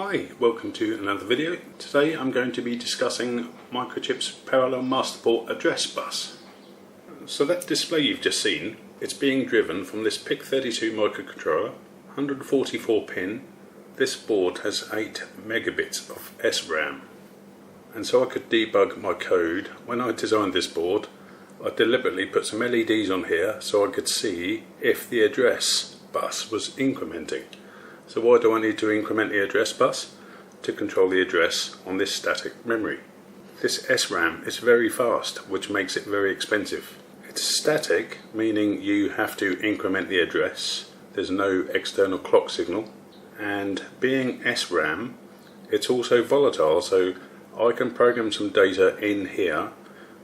Hi, welcome to another video. Today I'm going to be discussing Microchip's parallel master port address bus. So that display you've just seen, it's being driven from this PIC32 microcontroller, 144 pin. This board has 8 megabits of SRAM. And so I could debug my code. When I designed this board, I deliberately put some LEDs on here so I could see if the address bus was incrementing. So why do I need to increment the address bus? To control the address on this static memory. This SRAM is very fast, which makes it very expensive. It's static, meaning you have to increment the address. There's no external clock signal. And being SRAM, it's also volatile, so I can program some data in here.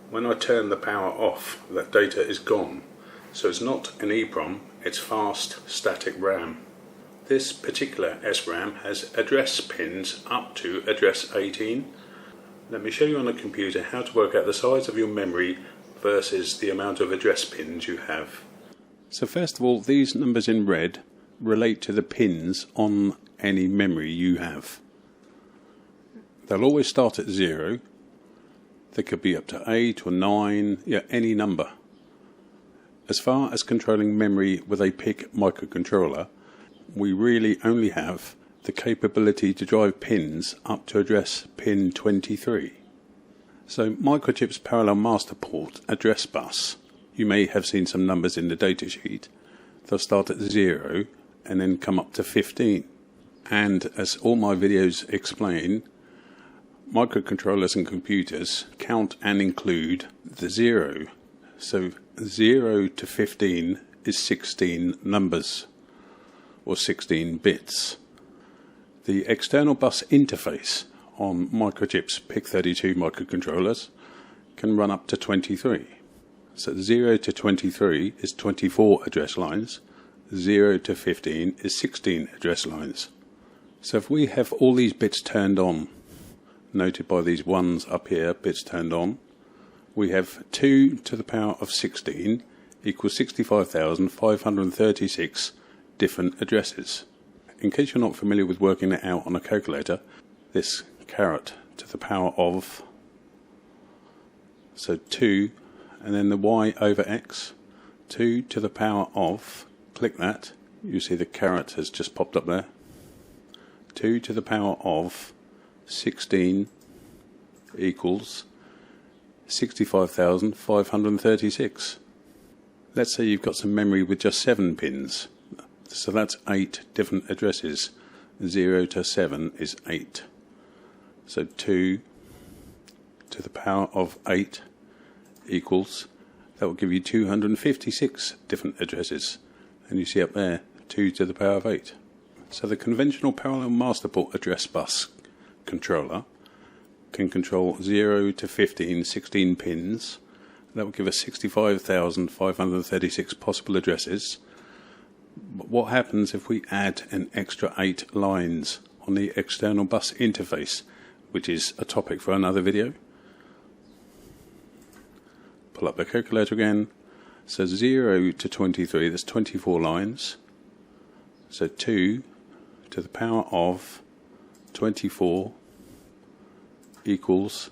When I turn the power off, that data is gone. So it's not an EEPROM, it's fast static RAM. This particular SRAM has address pins up to address 18. Let me show you on a computer how to work out the size of your memory versus the amount of address pins you have. So first of all, these numbers in red relate to the pins on any memory you have. They'll always start at 0. They could be up to 8 or 9, any number. As far as controlling memory with a PIC microcontroller, we really only have the capability to drive pins up to address pin 23. So Microchip's parallel master port address bus, you may have seen some numbers in the datasheet. They'll start at 0 and then come up to 15. And as all my videos explain, microcontrollers and computers count and include the 0. So 0 to 15 is 16 numbers, or 16 bits. The external bus interface on Microchip's PIC32 microcontrollers can run up to 23. So 0 to 23 is 24 address lines, 0 to 15 is 16 address lines. So if we have all these bits turned on, noted by these ones up here, bits turned on, we have 2 to the power of 16 equals 65,536 different addresses. In case you're not familiar with working it out on a calculator, this caret to the power of, so 2, and then the y over x, 2 to the power of, click that, you see the caret has just popped up there, 2 to the power of 16 equals 65,536. Let's say you've got some memory with just 7 pins. So that's 8 different addresses. 0 to 7 is 8. So 2 to the power of 8 equals, that will give you 256 different addresses. And you see up there, 2 to the power of 8. So the conventional parallel master port address bus controller can control 0 to 15, 16 pins. That will give us 65,536 possible addresses. But what happens if we add an extra 8 lines on the external bus interface, which is a topic for another video? Pull up the calculator again. So 0 to 23, that's 24 lines. So 2 to the power of 24 equals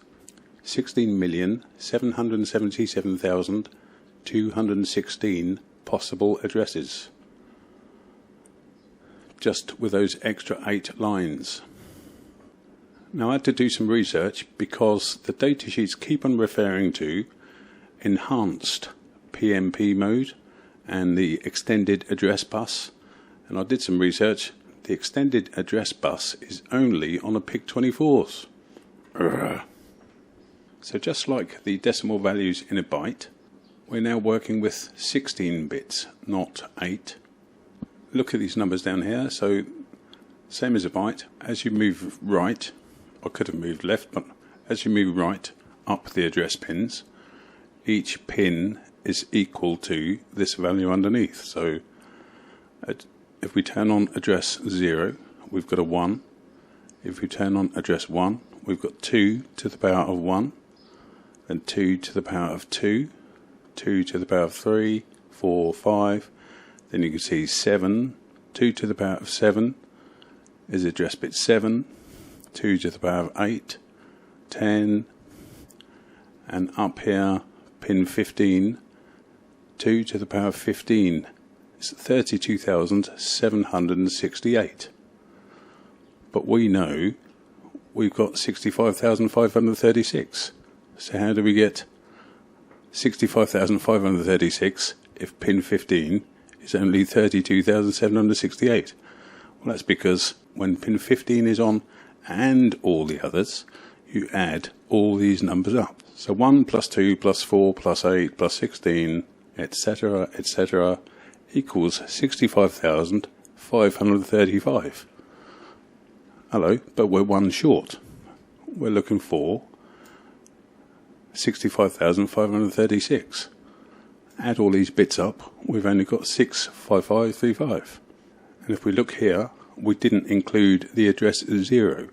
16,777,216 possible addresses, just with those extra 8 lines. Now I had to do some research because the datasheets keep on referring to enhanced PMP mode and the extended address bus, and I did some research. The extended address bus is only on a PIC24s. So just like the decimal values in a byte, we're now working with 16 bits, not 8. Look at these numbers down here. So same as a byte. As you move right, I could have moved left, but as you move right up the address pins, each pin is equal to this value underneath. So if we turn on address 0, we've got a 1. If we turn on address 1, we've got 2 to the power of 1, then 2 to the power of 2, 2 to the power of 3, 4, 5, then you can see 7, 2 to the power of 7, is address bit 7, 2 to the power of 8, 10, and up here, pin 15, 2 to the power of 15. It's 32,768. But we know we've got 65,536. So how do we get 65,536 if pin 15 is only 32,768? Well, that's because when pin 15 is on and all the others, you add all these numbers up. So 1 plus 2 plus 4 plus 8 plus 16, etc., etc., equals 65,535. Hello, but we're one short. We're looking for 65,536. Add all these bits up, we've only got 65535. And if we look here, we didn't include the address 0.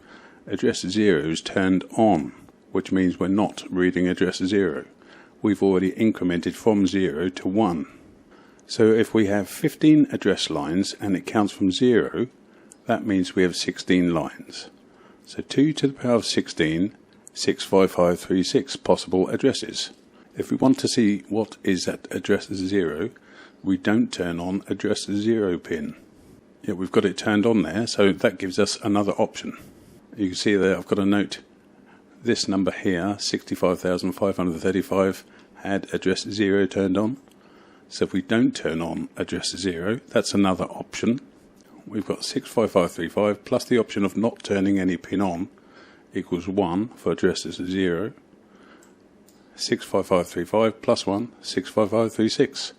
Address 0 is turned on, which means we're not reading address 0. We've already incremented from 0 to 1. So if we have 15 address lines and it counts from 0, that means we have 16 lines. So 2 to the power of 16, 65536 possible addresses. If we want to see what is at address 0, we don't turn on address 0 pin. Yeah, we've got it turned on there, so that gives us another option. You can see there I've got a note. This number here, 65,535, had address 0 turned on. So if we don't turn on address 0, that's another option. We've got 65535 plus the option of not turning any pin on equals 1 for addresses 0. 65535 plus 1, 65536.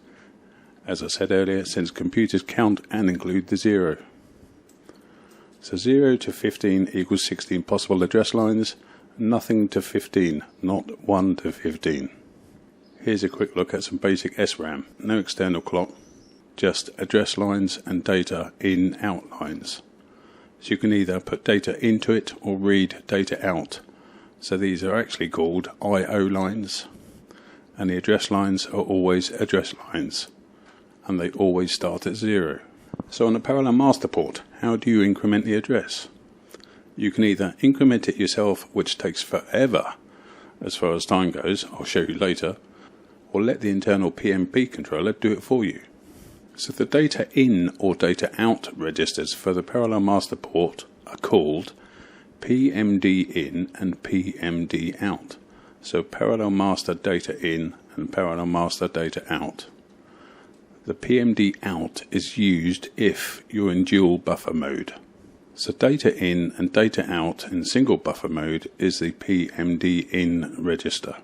As I said earlier, since computers count and include the 0. So 0 to 15 equals 16 possible address lines, nothing to 15, not 1 to 15. Here's a quick look at some basic SRAM. No external clock, just address lines and data in out lines. So you can either put data into it or read data out. So these are actually called I/O lines, and the address lines are always address lines, and they always start at 0. So on a parallel master port, how do you increment the address? You can either increment it yourself, which takes forever as far as time goes, I'll show you later, or let the internal PMP controller do it for you. So the data in or data out registers for the parallel master port are called PMD in and PMD out. So parallel master data in and parallel master data out. The PMD out is used if you're in dual buffer mode. So data in and data out in single buffer mode is the PMD in register.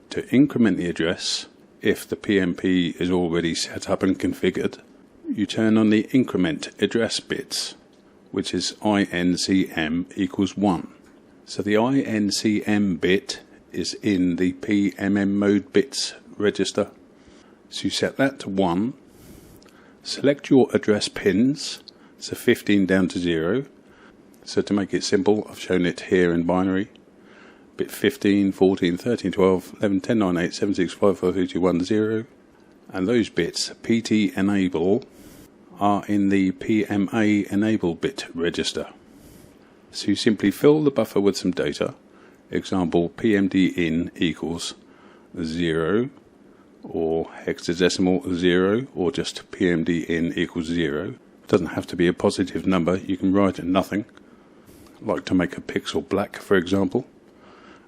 To increment the address, if the PMP is already set up and configured, you turn on the increment address bits, which is INCM equals 1. So the INCM bit is in the PMM mode bits register. So you set that to 1. Select your address pins, so 15 down to 0. So to make it simple, I've shown it here in binary. Bit 15, 14, 13, 12, 11, 10, 9, 8, 7, 6, 5, 4, 3, 2, 1, 0. And those bits, PT enable, are in the PMA enable bit register. So you simply fill the buffer with some data. Example, PMD in equals 0, or hexadecimal 0, or just PMD in equals 0. It doesn't have to be a positive number, you can write a nothing. Like to make a pixel black, for example.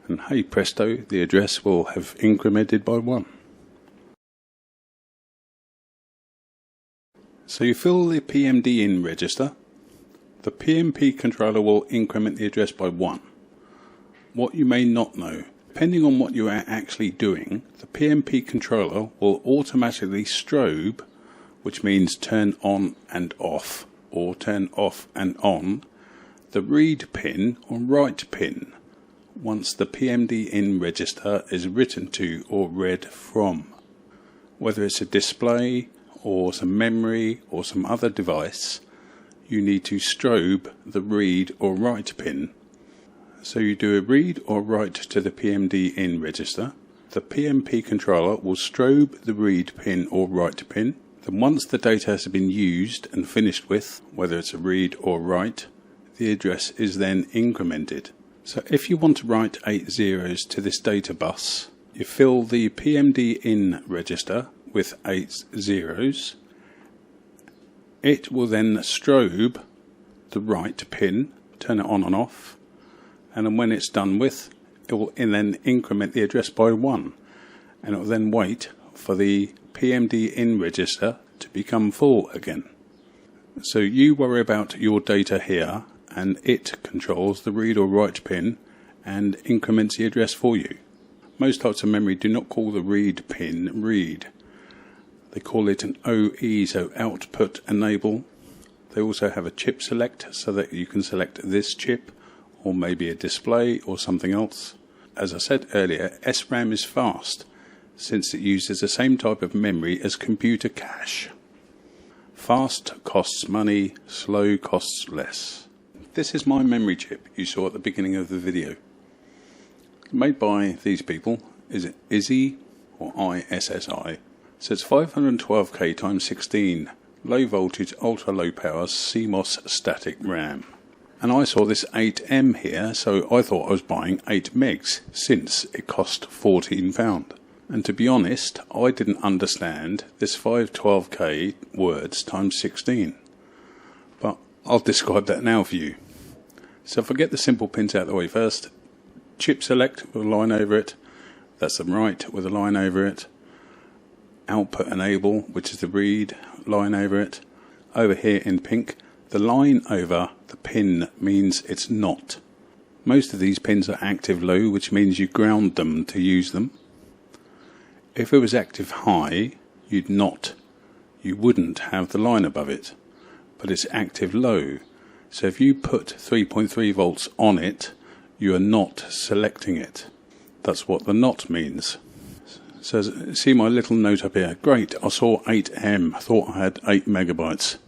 And hey presto, the address will have incremented by 1. So you fill the PMD in register. The PMP controller will increment the address by 1. What you may not know, depending on what you are actually doing, the PMP controller will automatically strobe, which means turn on and off, or turn off and on, the read pin or write pin, once the PMD in register is written to or read from. Whether it's a display or some memory or some other device, you need to strobe the read or write pin. So you do a read or write to the PMD in register. The PMP controller will strobe the read pin or write pin. Then once the data has been used and finished with, whether it's a read or write, the address is then incremented. So if you want to write 8 zeros to this data bus, you fill the PMD in register with 8 zeros. It will then strobe the write pin, turn it on and off, and then when it's done with, it will then increment the address by 1, and it will then wait for the PMD in register to become full again. So you worry about your data here, and it controls the read or write pin and increments the address for you. Most types of memory do not call the read pin read. They call it an OE, so output enable. They also have a chip select, so that you can select this chip, or maybe a display or something else. As I said earlier, SRAM is fast, since it uses the same type of memory as computer cache. Fast costs money, slow costs less. This is my memory chip you saw at the beginning of the video. Made by these people. Is it ISSI or ISSI? So it's 512K times 16, low voltage, ultra low power CMOS static RAM. And I saw this 8M here, so I thought I was buying 8 megs, since it cost £14. And to be honest, I didn't understand this 512K words times 16. But I'll describe that now for you. So if I get the simple pins out of the way first, chip select with a line over it, that's the write with a line over it, output enable, which is the read, line over it. Over here in pink, the line over the pin means it's not. Most of these pins are active low, which means you ground them to use them. If it was active high, you wouldn't have the line above it, but it's active low. So if you put 3.3 volts on it, you are not selecting it. That's what the not means. So see my little note up here. Great, I saw 8M, thought I had 8 megabytes.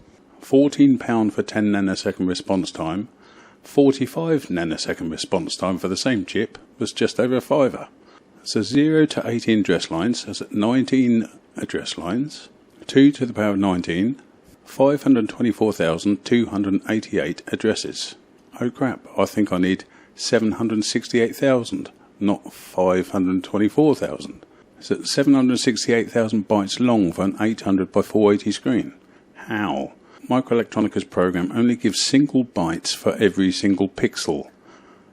£14 for 10 nanosecond response time. 45 nanosecond response time for the same chip was just over a £5. So 0 to 18 address lines, that's 19 address lines. 2 to the power of 19, 524,288 addresses. Oh crap, I think I need 768,000, not 524,000. So 768,000 bytes long for an 800 by 480 screen. How? Microelectronica's program only gives single bytes for every single pixel.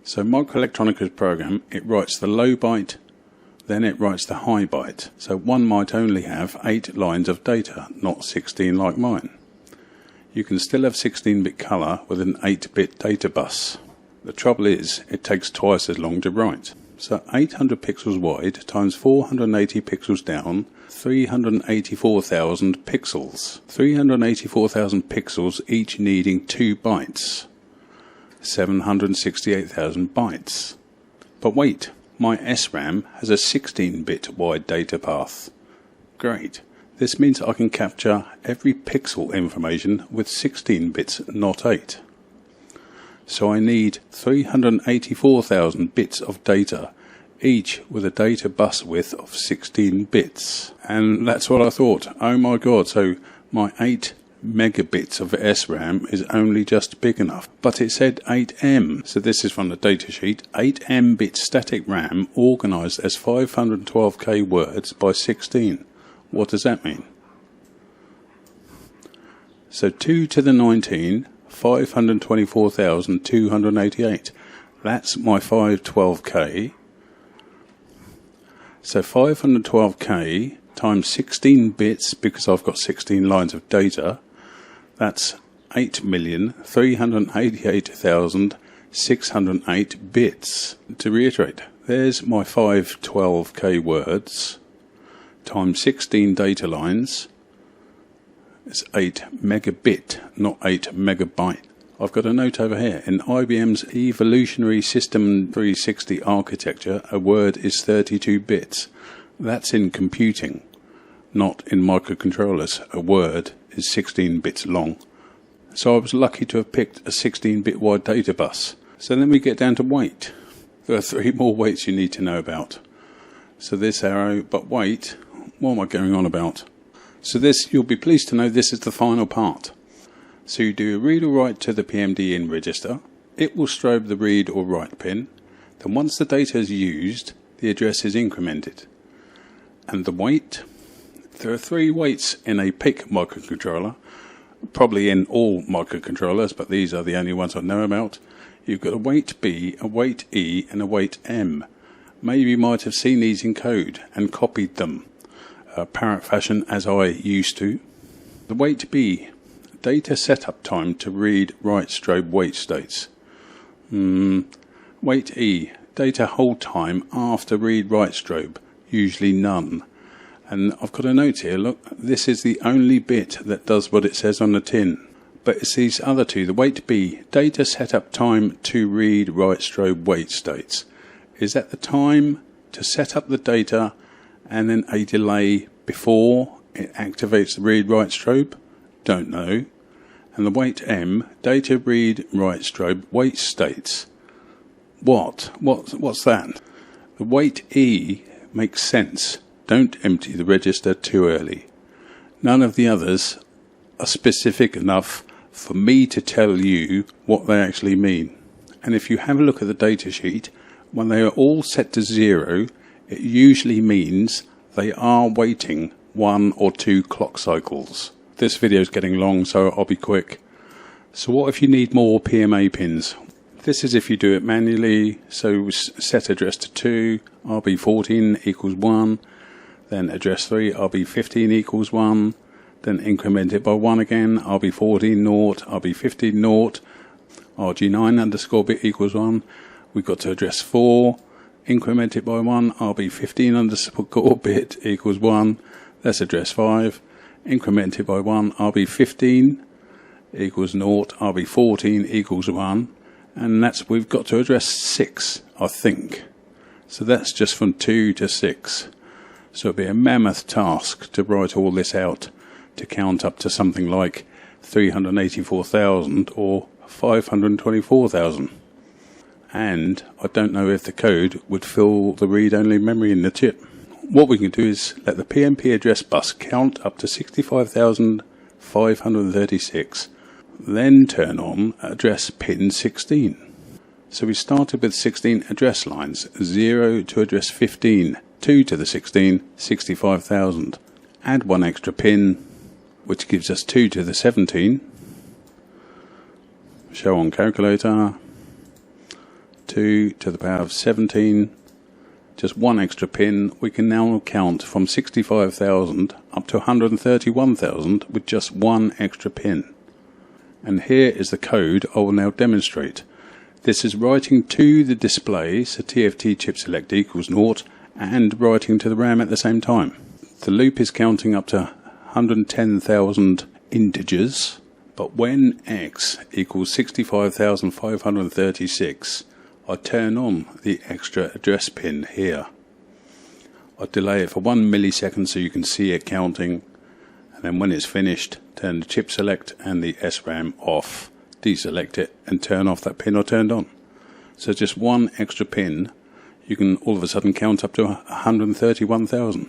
So Microelectronica's program, it writes the low byte, then it writes the high byte. So one might only have 8 lines of data, not 16 like mine. You can still have 16-bit colour with an 8-bit data bus. The trouble is, it takes twice as long to write. So 800 pixels wide times 480 pixels down, 384,000 pixels. 384,000 pixels, each needing 2 bytes. 768,000 bytes. But wait, my SRAM has a 16-bit wide data path. Great. This means I can capture every pixel information with 16 bits, not 8. So I need 384,000 bits of data, each with a data bus width of 16 bits. And that's what I thought. Oh my god, so my 8 megabits of SRAM is only just big enough. But it said 8M, so this is from the datasheet. 8M bit static RAM organised as 512K words by 16. What does that mean? So 2 to the 19, 524,288. That's my 512K. So 512K times 16 bits, because I've got 16 lines of data, that's 8,388,608 bits. To reiterate, there's my 512K words times 16 data lines. It's 8 megabit, not 8 megabyte. I've got a note over here. In IBM's Evolutionary System 360 architecture, a word is 32 bits. That's in computing, not in microcontrollers. A word is 16 bits long. So I was lucky to have picked a 16-bit wide data bus. So then we get down to weight. There are 3 more weights you need to know about. So this arrow, but wait, what am I going on about? So this, you'll be pleased to know, this is the final part. So you do a read or write to the PMD in register. It will strobe the read or write pin. Then once the data is used, the address is incremented. And the wait, there are 3 waits in a PIC microcontroller, probably in all microcontrollers, but these are the only ones I know about. You've got a wait B, a wait E, and a wait M. Maybe you might have seen these in code and copied them, parrot fashion, as I used to. The wait B, data setup time to read write strobe wait states. Wait E, data hold time after read write strobe, usually none. And I've got a note here, look, this is the only bit that does what it says on the tin. But it's these other 2, the wait B, data setup time to read write strobe wait states. Is that the time to set up the data and then a delay before it activates the read write strobe? Don't know. And the wait M, data read write strobe wait states. What's that? The wait E makes sense. Don't empty the register too early. None of the others are specific enough for me to tell you what they actually mean. And if you have a look at the data sheet, when they are all set to 0, it usually means they are waiting 1 or 2 clock cycles. This video is getting long, so I'll be quick. So what if you need more PMA pins? This is if you do it manually. So set address to 2, RB14 equals 1, then address 3, RB15 equals 1, then increment it by 1 again, RB14 naught, RB15 naught, RG9 underscore bit equals 1. We've got to address 4, increment it by 1, RB15 underscore bit equals 1. That's address 5, increment it by 1, RB15 equals naught, RB14 equals 1. And we've got to address 6, I think. So that's just from 2 to 6. So it'll be a mammoth task to write all this out to count up to something like 384,000 or 524,000. And I don't know if the code would fill the read-only memory in the chip. What we can do is let the PMP address bus count up to 65,536, then turn on address pin 16. So we started with 16 address lines, 0 to address 15, 2 to the 16, 65,000. Add 1 extra pin, which gives us 2 to the 17. Show on calculator, 2 to the power of 17. Just 1 extra pin. We can now count from 65,000 up to 131,000 with just 1 extra pin. And here is the code I will now demonstrate. This is writing to the display, so TFT chip select equals naught, and writing to the RAM at the same time. The loop is counting up to 110,000 integers, but when X equals 65,536, I turn on the extra address pin here. I delay it for 1 millisecond so you can see it counting, and then when it's finished, turn the chip select and the SRAM off, deselect it and turn off that pin I turned on. So just 1 extra pin, you can all of a sudden count up to 131,000.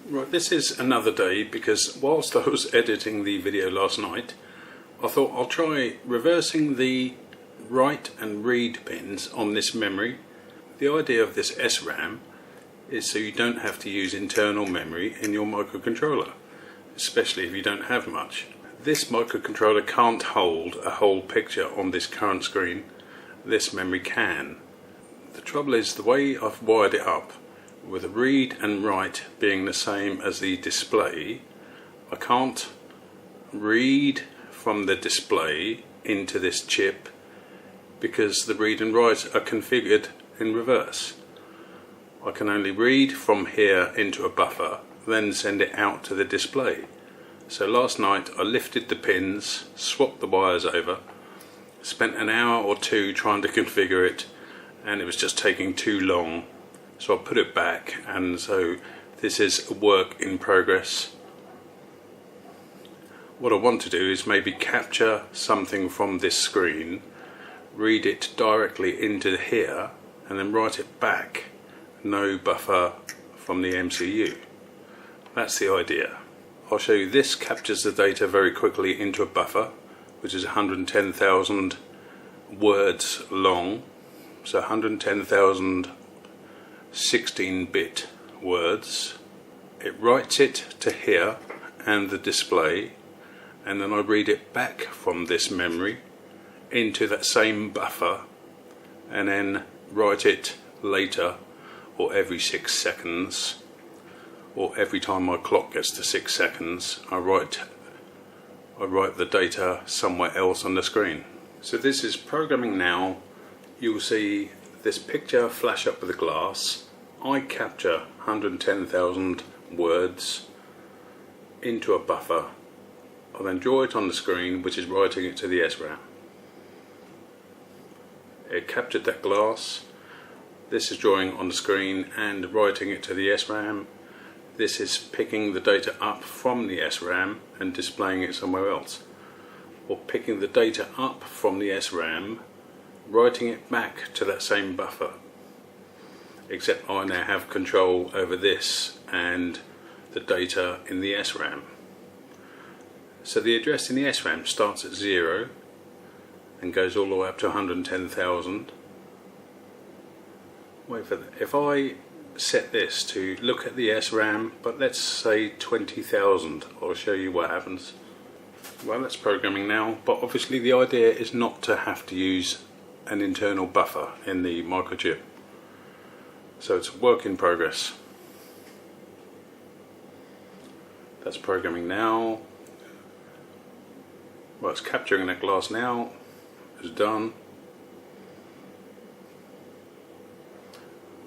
Right, this is another day because whilst I was editing the video last night, I thought I'll try reversing the write and read pins on this memory. The idea of this SRAM is so you don't have to use internal memory in your microcontroller, especially if you don't have much. This microcontroller can't hold a whole picture on this current screen. This memory can. The trouble is the way I've wired it up, with the read and write being the same as the display, I can't read from the display into this chip because the read and write are configured in reverse. I can only read from here into a buffer, then send it out to the display. So last night I lifted the pins, swapped the wires over, spent an hour or two trying to configure it, and it was just taking too long. So I put it back, and so this is a work in progress. What I want to do is maybe capture something from this screen, read it directly into here, and then write it back, no buffer from the MCU. That's the idea. I'll show you this captures the data very quickly into a buffer, which is 110,000 words long, so 110,000 16-bit words. It writes it to here and the display, and then I read it back from this memory into that same buffer, and then write it later, or every 6 seconds, or every time my clock gets to 6 seconds, I write the data somewhere else on the screen. So this is programming now. You'll see this picture flash up with the glass. I capture 110,000 words into a buffer. I then draw it on the screen, which is writing it to the SRAM. It captured that glass. This is drawing on the screen and writing it to the SRAM. This is picking the data up from the SRAM and displaying it somewhere else. Or picking the data up from the SRAM, writing it back to that same buffer. Except I now have control over this and the data in the SRAM. So the address in the SRAM starts at 0 and goes all the way up to 110,000. Wait for that. If I set this to look at the SRAM, but let's say 20,000, I'll show you what happens. Well, that's programming now, but obviously the idea is not to have to use an internal buffer in the microchip. So it's a work in progress. That's programming now. Well, it's capturing that glass now. It's done.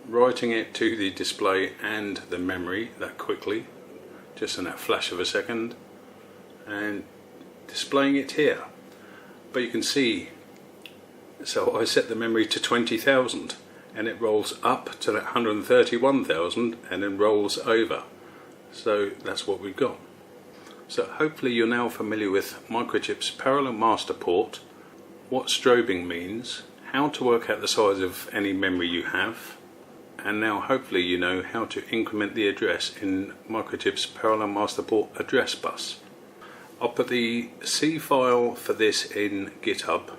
Writing it to the display and the memory that quickly, just in that flash of a second, and displaying it here. But you can see, so I set the memory to 20,000 and it rolls up to that 131,000 and then rolls over. So that's what we've got. So hopefully you're now familiar with Microchip's parallel master port, what strobing means, how to work out the size of any memory you have, and now hopefully you know how to increment the address in Microchip's parallel master port address bus. I'll put the C file for this in GitHub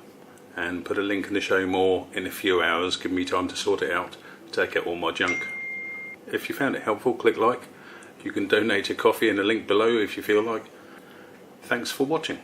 and put a link in the show more in a few hours, give me time to sort it out, take out all my junk. If you found it helpful, click like. You can donate a coffee in the link below if you feel like. Thanks for watching.